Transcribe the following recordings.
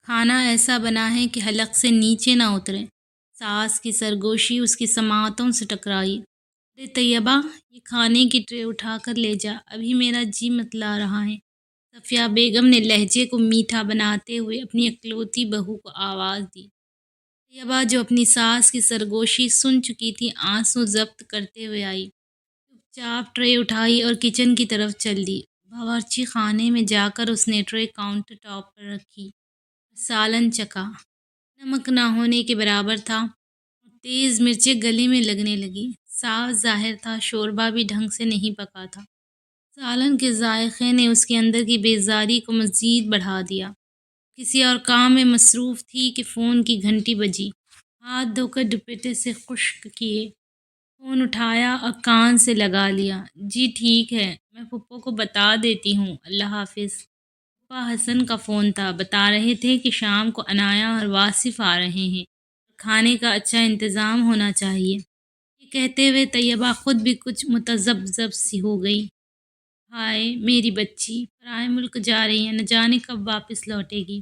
کھانا ایسا بنا ہے کہ حلق سے نیچے نہ اترے۔ ساس کی سرگوشی اس کی سماعتوں سے ٹکرائی۔ ارے طیبہ، یہ کھانے کی ٹرے اٹھا کر لے جا، ابھی میرا جی متلا رہا ہے۔ صفیہ بیگم نے لہجے کو میٹھا بناتے ہوئے اپنی اکلوتی بہو کو آواز دی۔ طیبہ، جو اپنی ساس کی سرگوشی سن چکی تھی، آنسو ضبط کرتے ہوئے آئی۔ چپ چاپ ٹرے اٹھائی اور کچن کی طرف چل دی۔ باورچی خانے میں جا کر اس نے ٹرے کاؤنٹر ٹاپ پر رکھی۔ سالن چکھا۔ نمک نہ ہونے کے برابر تھا اور تیز مرچیں گلے میں لگنے لگی۔ صاف ظاہر تھا شوربہ بھی ڈھنگ سے نہیں پکا تھا۔ سالن کے ذائقے نے اس کے اندر کی بیزاری کو مزید بڑھا دیا۔ کسی اور کام میں مصروف تھی کہ فون کی گھنٹی بجی۔ ہاتھ دھو کر دوپٹے سے خشک کیے، فون اٹھایا اور کان سے لگا لیا۔ جی ٹھیک ہے، میں پھپھو کو بتا دیتی ہوں، اللہ حافظ۔ پھپھا حسن کا فون تھا، بتا رہے تھے کہ شام کو عنایہ اور واصف آ رہے ہیں، کھانے کا اچھا انتظام ہونا چاہیے۔ یہ کہتے ہوئے طیبہ خود بھی کچھ متذبذب سی ہو گئی۔ ہائے میری بچی، پرائے ملک جا رہی ہے، نہ جانے کب واپس لوٹے گی۔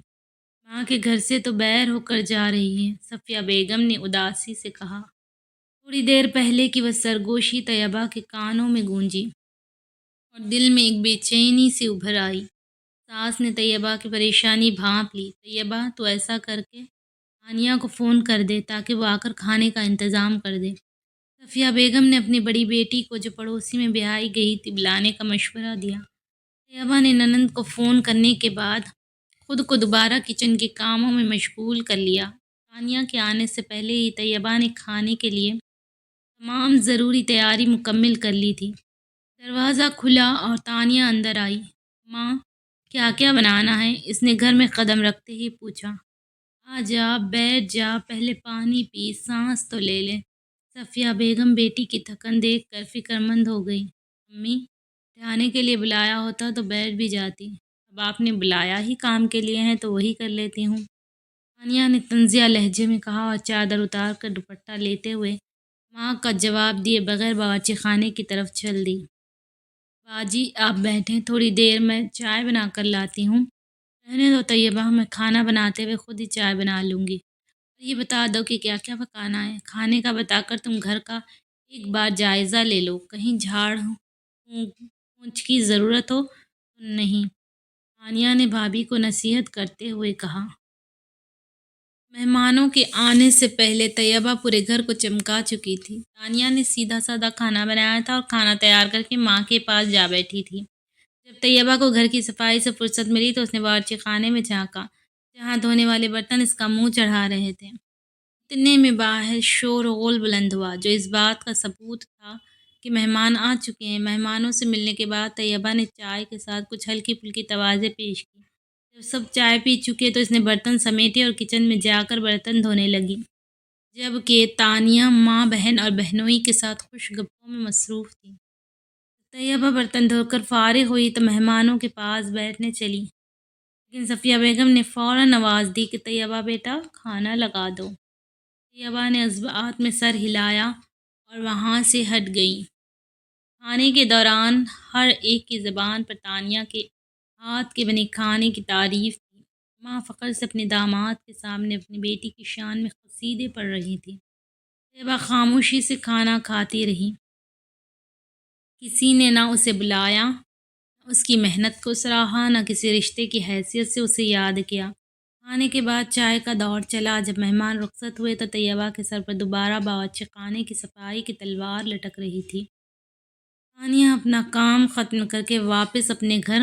ماں کے گھر سے تو بیر ہو کر جا رہی ہے، صفیہ بیگم نے اداسی سے کہا۔ تھوڑی دیر پہلے کی وہ سرگوشی طیبہ کے کانوں میں گونجی اور دل میں ایک بے چینی سے ابھر آئی۔ ساس نے طیبہ کی پریشانی بھانپ لی۔ طیبہ، تو ایسا کر کے تانیہ کو فون کر دے تاکہ وہ آ کر کھانے کا انتظام کر دے۔ صفیہ بیگم نے اپنی بڑی بیٹی کو، جو پڑوسی میں بیائی گئی تھی، بلانے کا مشورہ دیا۔ طیبہ نے نند کو فون کرنے کے بعد خود کو دوبارہ کچن کے کاموں میں مشغول کر لیا۔ تانیہ کے آنے سے پہلے ہی طیبہ نے کھانے کے لیے تمام ضروری تیاری مکمل کر لی تھی۔ دروازہ کھلا اور تانیہ اندر آئی۔ ماں، کیا کیا بنانا ہے؟ اس نے گھر میں قدم رکھتے ہی پوچھا۔ آ جا، بیٹھ جا، پہلے پانی پی، سانس تو لے لے۔ صفیہ بیگم بیٹی کی تھکن دیکھ کر فکر مند ہو گئی۔ امی، کھانے کے لیے بلایا ہوتا تو بیٹھ بھی جاتی، اب آپ نے بلایا ہی کام کے لیے ہے تو وہی کر لیتی ہوں، تانیہ نے طنزیہ لہجے میں کہا اور چادر اتار کر دوپٹہ لیتے ہوئے ماں کا جواب دیے بغیر باورچی خانے کی طرف چل دی۔ باجی آپ بیٹھیں، تھوڑی دیر میں چائے بنا کر لاتی ہوں۔ رہنے دو طیبہ، میں کھانا بناتے ہوئے خود ہی چائے بنا لوں گی۔ یہ بتا دو کہ کیا کیا پکانا ہے۔ کھانے کا بتا کر تم گھر کا ایک بار جائزہ لے لو، کہیں جھاڑ پونچھ کی ضرورت ہو تو نہیں، تانیہ نے بھابھی کو نصیحت کرتے ہوئے کہا۔ مہمانوں کے آنے سے پہلے طیبہ پورے گھر کو چمکا چکی تھی۔ تانیہ نے سیدھا سادہ کھانا بنایا تھا اور کھانا تیار کر کے ماں کے پاس جا بیٹھی تھی۔ جب طیبہ کو گھر کی صفائی سے فرصت ملی تو اس نے باورچی خانے میں جھانکا، جہاں دھونے والے برتن اس کا منہ چڑھا رہے تھے۔ اتنے میں باہر شور و غل بلند ہوا، جو اس بات کا ثبوت تھا کہ مہمان آ چکے ہیں۔ مہمانوں سے ملنے کے بعد طیبہ نے چائے کے ساتھ کچھ ہلکی پھلکی توازیں پیش کی۔ جب سب چائے پی چکے تو اس نے برتن سمیٹے اور کچن میں جا کر برتن دھونے لگی، جبکہ تانیہ ماں بہن اور بہنوئی کے ساتھ خوش گپوں میں مصروف تھی۔ طیبہ برتن دھو کر فارغ ہوئی تو مہمانوں کے پاس بیٹھنے چلی، لیکن صفیہ بیگم نے فوراً آواز دی کہ طیبہ بیٹا، کھانا لگا دو۔ طیبہ نے اصبعات میں سر ہلایا اور وہاں سے ہٹ گئی۔ کھانے کے دوران ہر ایک کی زبان پر تانیہ کے ہاتھ کے بنے کھانے کی تعریف تھی۔ ماں فخر سے اپنے داماد کے سامنے اپنی بیٹی کی شان میں قصیدے پڑھ رہی تھی۔ طیبہ خاموشی سے کھانا کھاتی رہی۔ کسی نے نہ اسے بلایا، نہ اس کی محنت کو سراہا، نہ کسی رشتے کی حیثیت سے اسے یاد کیا۔ کھانے کے بعد چائے کا دور چلا۔ جب مہمان رخصت ہوئے تو طیبہ کے سر پر دوبارہ باورچی خانے کی صفائی کی تلوار لٹک رہی تھی۔ تانیہ اپنا کام ختم کر کے واپس اپنے گھر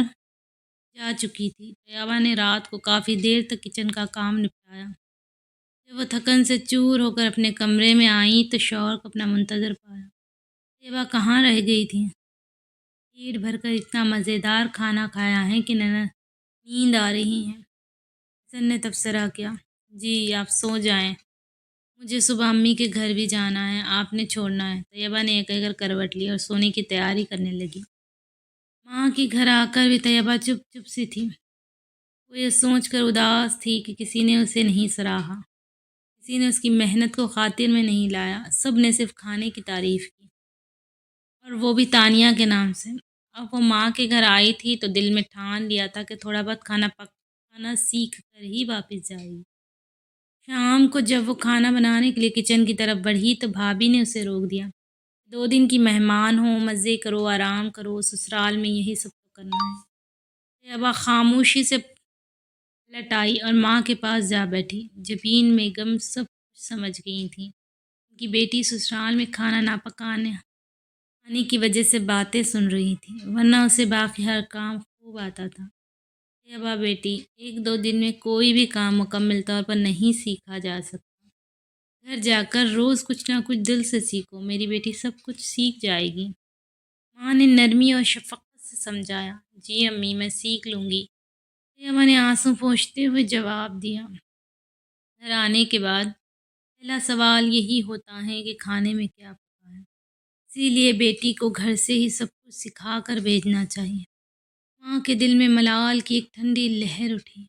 جا چکی تھی۔ طیبہ نے رات کو کافی دیر تک کچن کا کام نپٹایا۔ جب وہ تھکن سے چور ہو کر اپنے کمرے میں آئیں تو شوہر کو اپنا منتظر پایا۔ طیبہ کہاں رہ گئی تھی؟ پیٹ بھر کر اتنا مزیدار کھانا کھایا ہے کہ نیند آ رہی ہے، حسن نے تبصرہ کیا۔ جی آپ سو جائیں، مجھے صبح امی کے گھر بھی جانا ہے، آپ نے چھوڑنا ہے۔ طیبہ نے ایک کر کروٹ لی اور سونے کی تیاری کرنے لگی۔ ماں کے گھر آ کر بھی طیبہ چپ چپ سی تھی۔ وہ یہ سوچ کر اداس تھی کہ کسی نے اسے نہیں سراہا، کسی نے اس کی محنت کو خاطر میں نہیں لایا، سب نے صرف کھانے کی تعریف کی، اور وہ بھی تانیہ کے نام سے۔ اب وہ ماں کے گھر آئی تھی تو دل میں ٹھان لیا تھا کہ تھوڑا بہت کھانا کھانا سیکھ کر ہی واپس جائے گی۔ شام کو جب وہ کھانا بنانے کے لیے کچن کی طرف بڑھی تو بھابھی نے اسے روک دیا۔ 2 دن کی مہمان ہو، مزے کرو، آرام کرو، سسرال میں یہی سب تو کرنا ہے۔ طیبہ خاموشی سے پلٹ آئی اور ماں کے پاس جا بیٹھی۔ جبین بیگم سب کچھ سمجھ گئی تھیں۔ ان کی بیٹی سسرال میں کھانا نہ پکانے کی وجہ سے باتیں سن رہی تھی، ورنہ اسے باقی ہر کام خوب آتا تھا۔ طیبہ بیٹی، 1-2 دن میں کوئی بھی کام مکمل طور پر نہیں سیکھا جا سکتا۔ گھر جا کر روز کچھ نہ کچھ دل سے سیکھو، میری بیٹی سب کچھ سیکھ جائے گی۔ ماں نے نرمی اور شفقت سے سمجھایا۔ جی امی، میں سیکھ لوں گی، طیبہ نے آنسو پوچھتے ہوئے جواب دیا۔ گھر آنے کے بعد پہلا سوال یہی ہوتا ہے کہ کھانے میں کیا پکا ہے۔ اسی لیے بیٹی کو گھر سے ہی سب کچھ سکھا کر بھیجنا چاہیے۔ ماں کے دل میں ملال کی ایک ٹھنڈی لہر اٹھی۔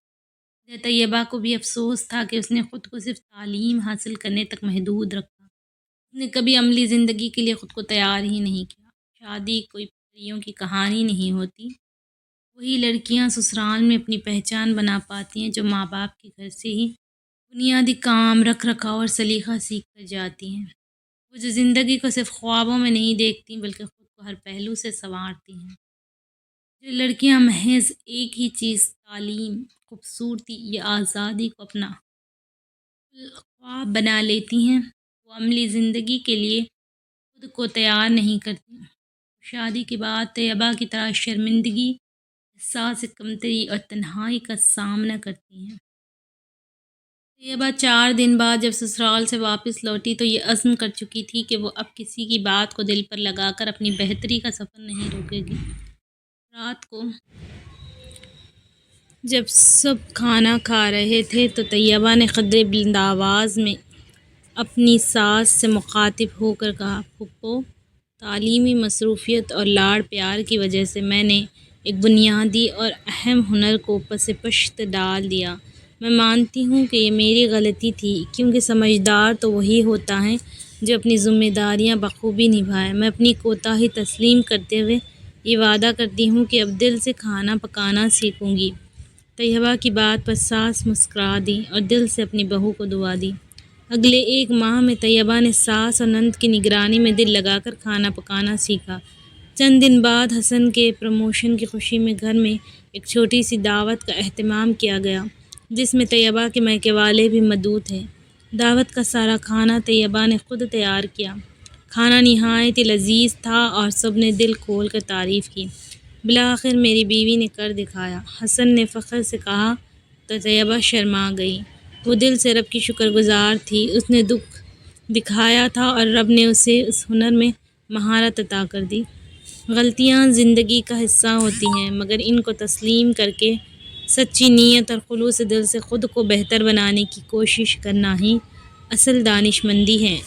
طیبہ کو بھی افسوس تھا کہ اس نے خود کو صرف تعلیم حاصل کرنے تک محدود رکھا۔ اس نے کبھی عملی زندگی کے لیے خود کو تیار ہی نہیں کیا۔ شادی کوئی پریوں کی کہانی نہیں ہوتی۔ وہی لڑکیاں سسرال میں اپنی پہچان بنا پاتی ہیں جو ماں باپ کے گھر سے ہی بنیادی کام، رکھ رکھاؤ اور سلیقہ سیکھ کر جاتی ہیں۔ وہ جو زندگی کو صرف خوابوں میں نہیں دیکھتی بلکہ خود کو ہر پہلو سے سنوارتی ہیں۔ جو لڑکیاں محض ایک ہی چیز، تعلیم، خوبصورتی یا آزادی کو اپنا خواب بنا لیتی ہیں، وہ عملی زندگی کے لیے خود کو تیار نہیں کرتی۔ شادی کے بعد طیبہ کی طرح شرمندگی، احساس کمتری اور تنہائی کا سامنا کرتی ہیں۔ طیبہ 4 دن بعد جب سسرال سے واپس لوٹی تو یہ عزم کر چکی تھی کہ وہ اب کسی کی بات کو دل پر لگا کر اپنی بہتری کا سفر نہیں روکے گی۔ رات کو جب سب کھانا کھا رہے تھے تو طیبہ نے قدرے بلند آواز میں اپنی ساس سے مخاطب ہو کر کہا، پھپھو، تعلیمی مصروفیت اور لاڑ پیار کی وجہ سے میں نے ایک بنیادی اور اہم ہنر کو پس پشت ڈال دیا۔ میں مانتی ہوں کہ یہ میری غلطی تھی، کیونکہ سمجھدار تو وہی ہوتا ہے جو اپنی ذمہ داریاں بخوبی نبھائے۔ میں اپنی کوتاہی تسلیم کرتے ہوئے یہ وعدہ کرتی ہوں کہ اب دل سے کھانا پکانا سیکھوں گی۔ طیبہ کی بات پر ساس مسکرا دی اور دل سے اپنی بہو کو دعا دی۔ اگلے 1 ماہ میں طیبہ نے ساس اور نند کی نگرانی میں دل لگا کر کھانا پکانا سیکھا۔ چند دن بعد حسن کے پروموشن کی خوشی میں گھر میں ایک چھوٹی سی دعوت کا اہتمام کیا گیا، جس میں طیبہ کے مائیکے والے بھی مدعو تھے۔ دعوت کا سارا کھانا طیبہ نے خود تیار کیا۔ کھانا نہایت ہی لذیذ تھا اور سب نے دل کھول کر تعریف کی۔ بالآخر میری بیوی نے کر دکھایا، حسن نے فخر سے کہا تو طیبہ شرما گئی۔ وہ دل سے رب کی شکر گزار تھی۔ اس نے دکھ دکھایا تھا اور رب نے اسے اس ہنر میں مہارت عطا کر دی۔ غلطیاں زندگی کا حصہ ہوتی ہیں، مگر ان کو تسلیم کر کے سچی نیت اور خلوص دل سے خود کو بہتر بنانے کی کوشش کرنا ہی اصل دانشمندی ہے۔